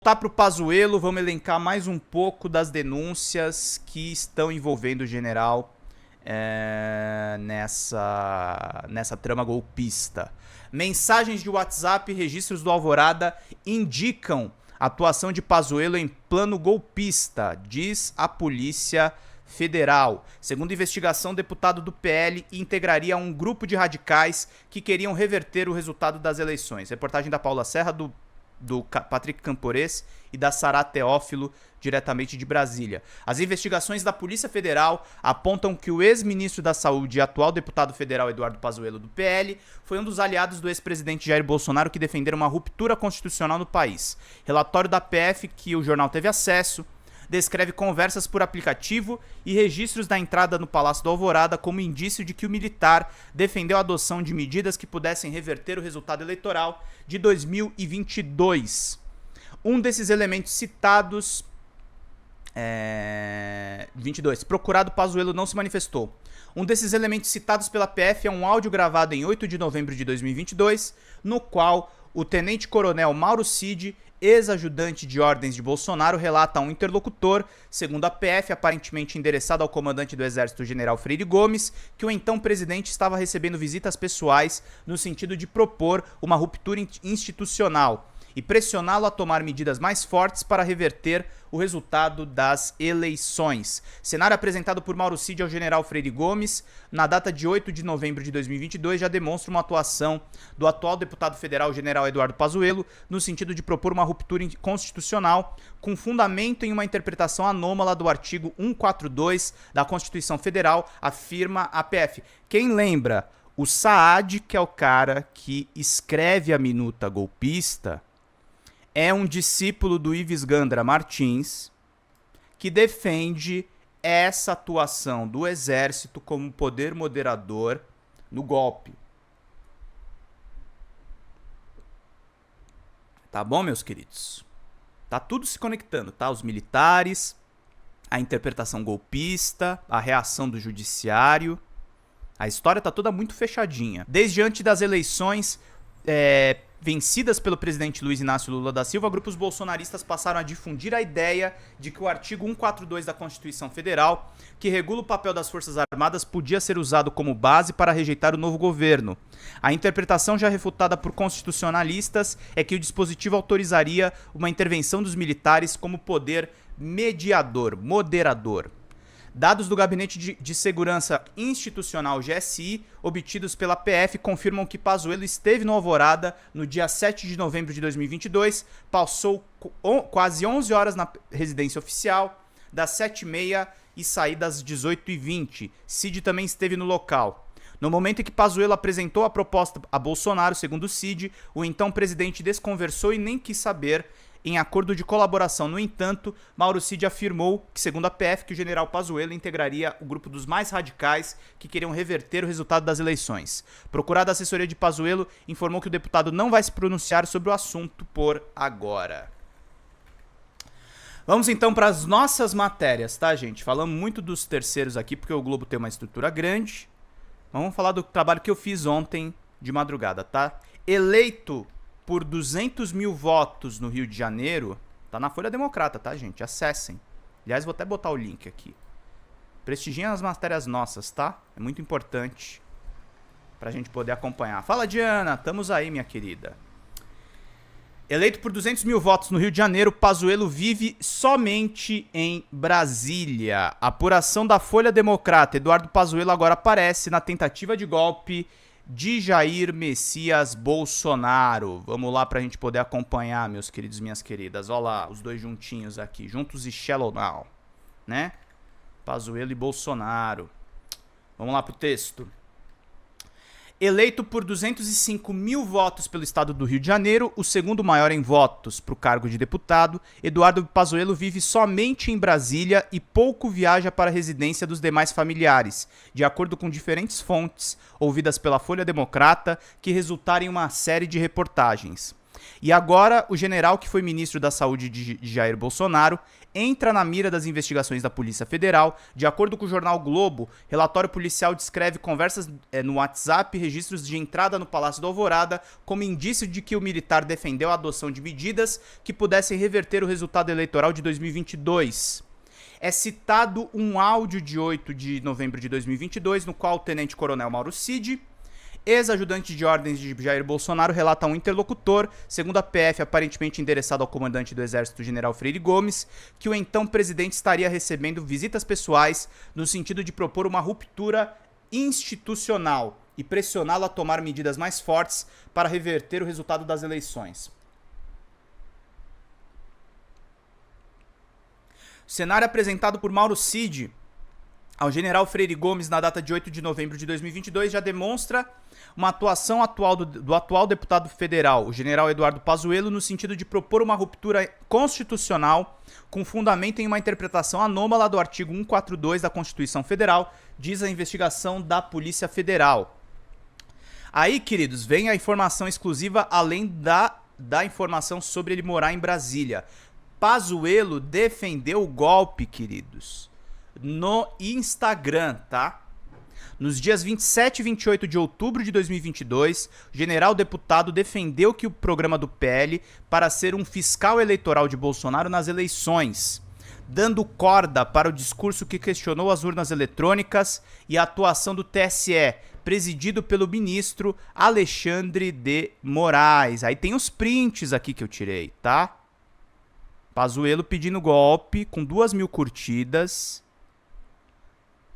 Voltar para o Pazuello, vamos elencar mais um pouco das denúncias que estão envolvendo o general nessa trama golpista. Mensagens de WhatsApp e registros do Alvorada indicam atuação de Pazuello em plano golpista, diz a Polícia Federal. Segundo investigação, o deputado do PL integraria um grupo de radicais que queriam reverter o resultado das eleições. Reportagem da Paula Serra, do Patrick Camporês e da Sará Teófilo, diretamente de Brasília. As investigações da Polícia Federal apontam que o ex-ministro da Saúde e atual deputado federal Eduardo Pazuello, do PL, foi um dos aliados do ex-presidente Jair Bolsonaro que defenderam uma ruptura constitucional no país. Relatório da PF, que o jornal teve acesso, descreve conversas por aplicativo e registros da entrada no Palácio do Alvorada como indício de que o militar defendeu a adoção de medidas que pudessem reverter o resultado eleitoral de 2022. Um desses elementos citados... 22. Procurado Pazuello não se manifestou. Um desses elementos citados pela PF é um áudio gravado em 8 de novembro de 2022, no qual o tenente-coronel Mauro Cid, ex-ajudante de ordens de Bolsonaro, relata a um interlocutor, segundo a PF, aparentemente endereçado ao comandante do Exército, General Freire Gomes, que o então presidente estava recebendo visitas pessoais no sentido de propor uma ruptura institucional e pressioná-lo a tomar medidas mais fortes para reverter o resultado das eleições. Cenário apresentado por Mauro Cid ao general Freire Gomes, na data de 8 de novembro de 2022, já demonstra uma atuação do atual deputado federal general Eduardo Pazuello no sentido de propor uma ruptura constitucional com fundamento em uma interpretação anômala do artigo 142 da Constituição Federal, afirma a PF. Quem lembra? O Saad, que é o cara que escreve a minuta golpista, é um discípulo do Ives Gandra Martins, que defende essa atuação do Exército como poder moderador no golpe. Tá bom, meus queridos? Tá tudo se conectando, tá? Os militares, a interpretação golpista, a reação do judiciário. A história tá toda muito fechadinha. Desde antes das eleições vencidas pelo presidente Luiz Inácio Lula da Silva, grupos bolsonaristas passaram a difundir a ideia de que o artigo 142 da Constituição Federal, que regula o papel das Forças Armadas, podia ser usado como base para rejeitar o novo governo. A interpretação já refutada por constitucionalistas é que o dispositivo autorizaria uma intervenção dos militares como poder mediador, moderador. Dados do Gabinete de Segurança Institucional, GSI, obtidos pela PF, confirmam que Pazuello esteve no Alvorada no dia 7 de novembro de 2022, passou quase 11 horas na residência oficial, das 7h30 e saí das 18h20. Cid também esteve no local. No momento em que Pazuello apresentou a proposta a Bolsonaro, segundo Cid, o então presidente desconversou e nem quis saber. Em acordo de colaboração, no entanto, Mauro Cid afirmou que, segundo a PF, que o general Pazuello integraria o grupo dos mais radicais que queriam reverter o resultado das eleições. Procurada a assessoria de Pazuello, informou que o deputado não vai se pronunciar sobre o assunto por agora. Vamos então para as nossas matérias, tá, gente? Falamos muito dos terceiros aqui, porque o Globo tem uma estrutura grande. Vamos falar do trabalho que eu fiz ontem de madrugada, tá? Eleito por 200 mil votos no Rio de Janeiro, tá na Folha Democrata, tá, gente? Acessem. Aliás, vou até botar o link aqui. Prestigiem as matérias nossas, tá? É muito importante pra gente poder acompanhar. Fala, Diana. Estamos aí, minha querida. Eleito por 200 mil votos no Rio de Janeiro, Pazuello vive somente em Brasília. Apuração da Folha Democrata. Eduardo Pazuello agora aparece na tentativa de golpe de Jair Messias Bolsonaro. Vamos lá pra gente poder acompanhar, meus queridos e minhas queridas. Olha lá, os dois juntinhos aqui, juntos e Shallow Now, né? Pazuello e Bolsonaro. Vamos lá pro texto. Eleito por 205 mil votos pelo estado do Rio de Janeiro, o segundo maior em votos para o cargo de deputado, Eduardo Pazuello vive somente em Brasília e pouco viaja para a residência dos demais familiares, de acordo com diferentes fontes ouvidas pela Folha Democrata, que resultaram em uma série de reportagens. E agora o general que foi ministro da Saúde de Jair Bolsonaro entra na mira das investigações da Polícia Federal. De acordo com o jornal Globo, relatório policial descreve conversas no WhatsApp e registros de entrada no Palácio da Alvorada como indício de que o militar defendeu a adoção de medidas que pudessem reverter o resultado eleitoral de 2022. É citado um áudio de 8 de novembro de 2022, no qual o tenente-coronel Mauro Cid, ex-ajudante de ordens de Jair Bolsonaro, relata a um interlocutor, segundo a PF, aparentemente endereçado ao comandante do Exército, general Freire Gomes, que o então presidente estaria recebendo visitas pessoais no sentido de propor uma ruptura institucional e pressioná-lo a tomar medidas mais fortes para reverter o resultado das eleições. O cenário apresentado por Mauro Cid ao general Freire Gomes na data de 8 de novembro de 2022 já demonstra uma atuação do atual deputado federal, o general Eduardo Pazuello, no sentido de propor uma ruptura constitucional com fundamento em uma interpretação anômala do artigo 142 da Constituição Federal, diz a investigação da Polícia Federal. Aí, queridos, vem a informação exclusiva além da informação sobre ele morar em Brasília. Pazuello defendeu o golpe, queridos, no Instagram, tá? Nos dias 27 e 28 de outubro de 2022, o general deputado defendeu que o programa do PL para ser um fiscal eleitoral de Bolsonaro nas eleições, dando corda para o discurso que questionou as urnas eletrônicas e a atuação do TSE, presidido pelo ministro Alexandre de Moraes. Aí tem os prints aqui que eu tirei, tá? Pazuello pedindo golpe com 2.000 curtidas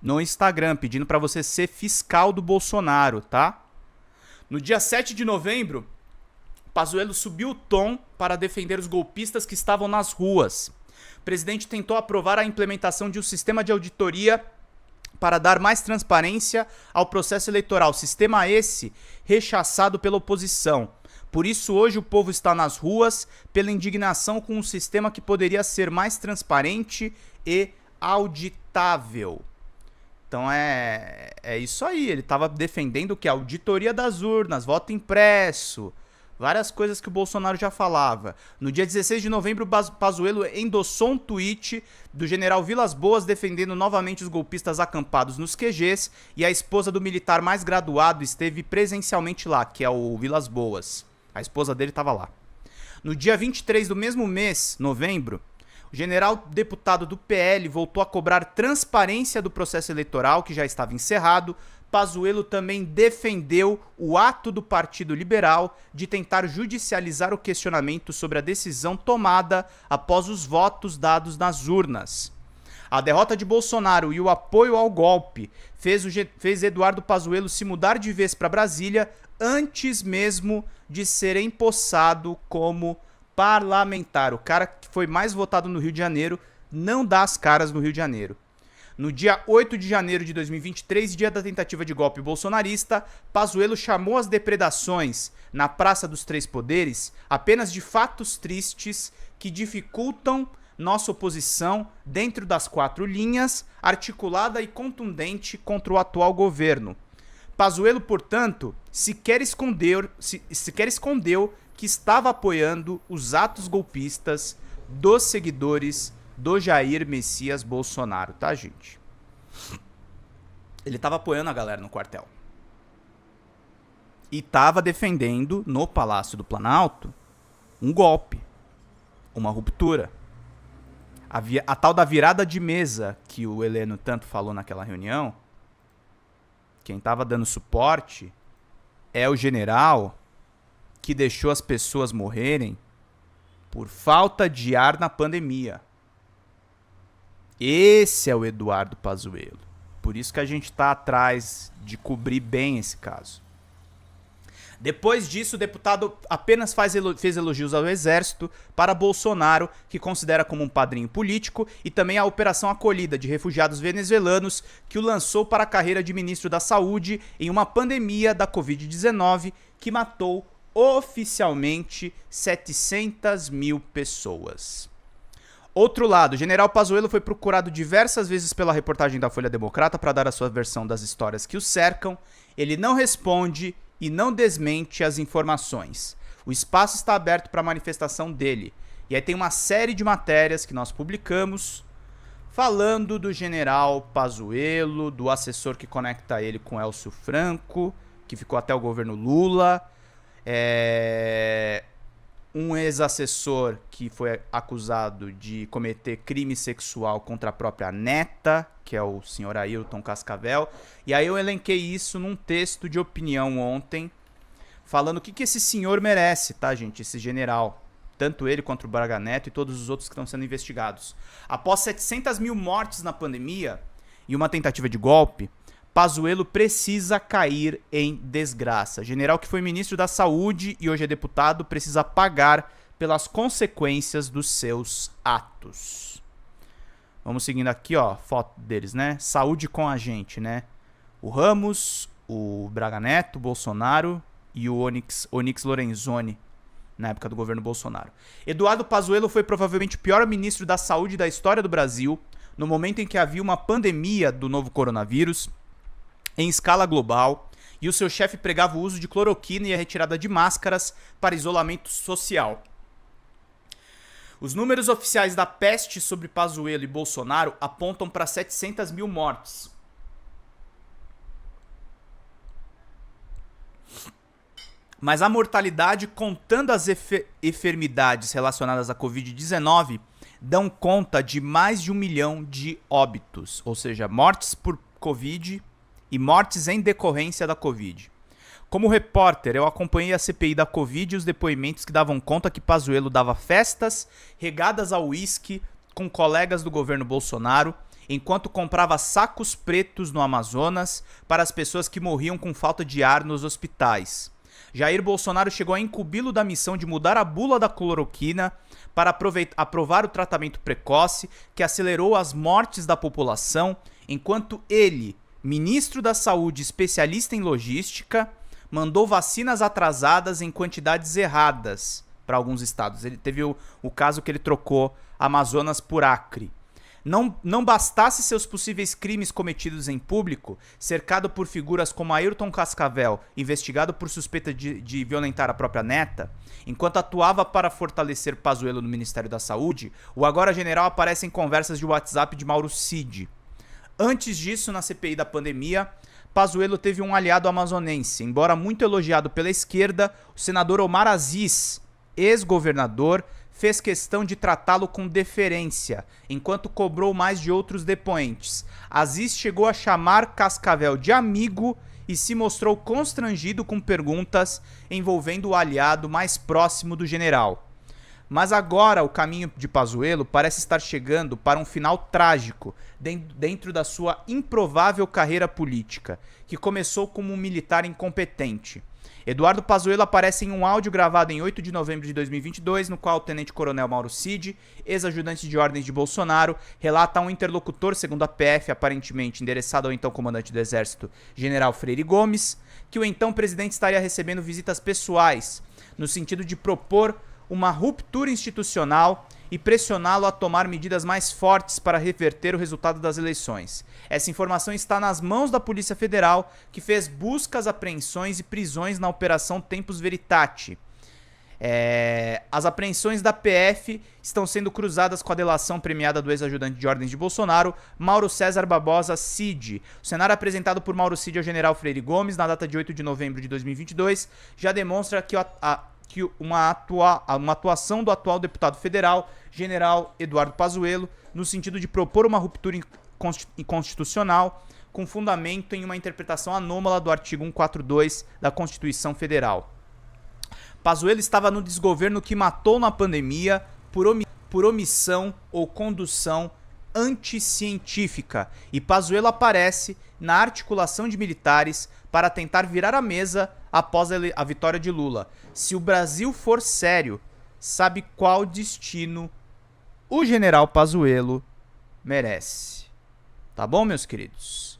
no Instagram, pedindo para você ser fiscal do Bolsonaro, tá? No dia 7 de novembro, Pazuello subiu o tom para defender os golpistas que estavam nas ruas. O presidente tentou aprovar a implementação de um sistema de auditoria para dar mais transparência ao processo eleitoral, sistema esse rechaçado pela oposição. Por isso, hoje o povo está nas ruas pela indignação com um sistema que poderia ser mais transparente e auditável. Então é isso aí, ele estava defendendo o que? A auditoria das urnas, voto impresso, várias coisas que o Bolsonaro já falava. No dia 16 de novembro, Pazuello endossou um tweet do general Vilas Boas defendendo novamente os golpistas acampados nos QGs, e a esposa do militar mais graduado esteve presencialmente lá, que é o Vilas Boas. A esposa dele estava lá. No dia 23 do mesmo mês, novembro, o general deputado do PL voltou a cobrar transparência do processo eleitoral, que já estava encerrado. Pazuello também defendeu o ato do Partido Liberal de tentar judicializar o questionamento sobre a decisão tomada após os votos dados nas urnas. A derrota de Bolsonaro e o apoio ao golpe fez Eduardo Pazuello se mudar de vez para Brasília antes mesmo de ser empossado como parlamentar. O cara que foi mais votado no Rio de Janeiro não dá as caras no Rio de Janeiro. No dia 8 de janeiro de 2023, dia da tentativa de golpe bolsonarista, Pazuello chamou as depredações na Praça dos Três Poderes apenas de fatos tristes que dificultam nossa oposição dentro das 4 linhas, articulada e contundente contra o atual governo. Pazuello, portanto, sequer escondeu que estava apoiando os atos golpistas dos seguidores do Jair Messias Bolsonaro, tá, gente? Ele estava apoiando a galera no quartel. E estava defendendo no Palácio do Planalto um golpe, uma ruptura. A tal da virada de mesa que o Heleno tanto falou naquela reunião, quem estava dando suporte é o general que deixou as pessoas morrerem por falta de ar na pandemia. Esse é o Eduardo Pazuello. Por isso que a gente está atrás de cobrir bem esse caso. Depois disso, o deputado apenas fez elogios ao Exército para Bolsonaro, que considera como um padrinho político, e também a Operação Acolhida de Refugiados Venezuelanos, que o lançou para a carreira de ministro da Saúde em uma pandemia da Covid-19 que matou oficialmente 700 mil pessoas. Outro lado, o general Pazuello foi procurado diversas vezes pela reportagem da Folha Democrata para dar a sua versão das histórias que o cercam. Ele não responde e não desmente as informações. O espaço está aberto para a manifestação dele. E aí tem uma série de matérias que nós publicamos falando do general Pazuello, do assessor que conecta ele com Elcio Franco, que ficou até o governo Lula, um ex-assessor que foi acusado de cometer crime sexual contra a própria neta, que é o senhor Ayrton Cascavel. E aí eu elenquei isso num texto de opinião ontem, falando o que esse senhor merece, tá, gente? Esse general. Tanto ele quanto o Braga Neto e todos os outros que estão sendo investigados. Após 700 mil mortes na pandemia e uma tentativa de golpe, Pazuello precisa cair em desgraça. General que foi ministro da Saúde e hoje é deputado precisa pagar pelas consequências dos seus atos. Vamos seguindo aqui, ó, foto deles, né? Saúde com a gente, né? O Ramos, o Braga Neto, o Bolsonaro e o Onyx Lorenzoni, na época do governo Bolsonaro. Eduardo Pazuello foi provavelmente o pior ministro da Saúde da história do Brasil, no momento em que havia uma pandemia do novo coronavírus em escala global, e o seu chefe pregava o uso de cloroquina e a retirada de máscaras para isolamento social. Os números oficiais da peste sobre Pazuello e Bolsonaro apontam para 700 mil mortes. Mas a mortalidade, contando as enfermidades relacionadas à Covid-19, dão conta de mais de 1 milhão de óbitos, ou seja, mortes por Covid e mortes em decorrência da Covid. Como repórter, eu acompanhei a CPI da Covid e os depoimentos que davam conta que Pazuello dava festas regadas ao uísque com colegas do governo Bolsonaro, enquanto comprava sacos pretos no Amazonas para as pessoas que morriam com falta de ar nos hospitais. Jair Bolsonaro chegou a incumbi-lo da missão de mudar a bula da cloroquina para aprovar o tratamento precoce que acelerou as mortes da população, enquanto ele, ministro da Saúde especialista em logística, mandou vacinas atrasadas em quantidades erradas para alguns estados. Ele teve o caso que ele trocou Amazonas por Acre. Não bastasse seus possíveis crimes cometidos em público, cercado por figuras como Ayrton Cascavel, investigado por suspeita de violentar a própria neta, enquanto atuava para fortalecer Pazuello no Ministério da Saúde, o agora general aparece em conversas de WhatsApp de Mauro Cid. Antes disso, na CPI da pandemia, Pazuello teve um aliado amazonense. Embora muito elogiado pela esquerda, o senador Omar Aziz, ex-governador, fez questão de tratá-lo com deferência, enquanto cobrou mais de outros depoentes. Aziz chegou a chamar Cascavel de amigo e se mostrou constrangido com perguntas envolvendo o aliado mais próximo do general. Mas agora o caminho de Pazuello parece estar chegando para um final trágico dentro da sua improvável carreira política, que começou como um militar incompetente. Eduardo Pazuello aparece em um áudio gravado em 8 de novembro de 2022, no qual o tenente-coronel Mauro Cid, ex-ajudante de ordens de Bolsonaro, relata a um interlocutor, segundo a PF, aparentemente endereçado ao então comandante do Exército, general Freire Gomes, que o então presidente estaria recebendo visitas pessoais, no sentido de propor uma ruptura institucional e pressioná-lo a tomar medidas mais fortes para reverter o resultado das eleições. Essa informação está nas mãos da Polícia Federal, que fez buscas, apreensões e prisões na Operação Tempus Veritate. As apreensões da PF estão sendo cruzadas com a delação premiada do ex-ajudante de ordens de Bolsonaro, Mauro César Barbosa Cid. O cenário apresentado por Mauro Cid ao general Freire Gomes, na data de 8 de novembro de 2022, já demonstra que uma atuação do atual deputado federal, general Eduardo Pazuello, no sentido de propor uma ruptura inconstitucional com fundamento em uma interpretação anômala do artigo 142 da Constituição Federal. Pazuello estava no desgoverno que matou na pandemia por omissão ou condução anticientífica, e Pazuello aparece na articulação de militares para tentar virar a mesa após a vitória de Lula. Se o Brasil for sério, sabe qual destino o general Pazuello merece. Tá bom, meus queridos?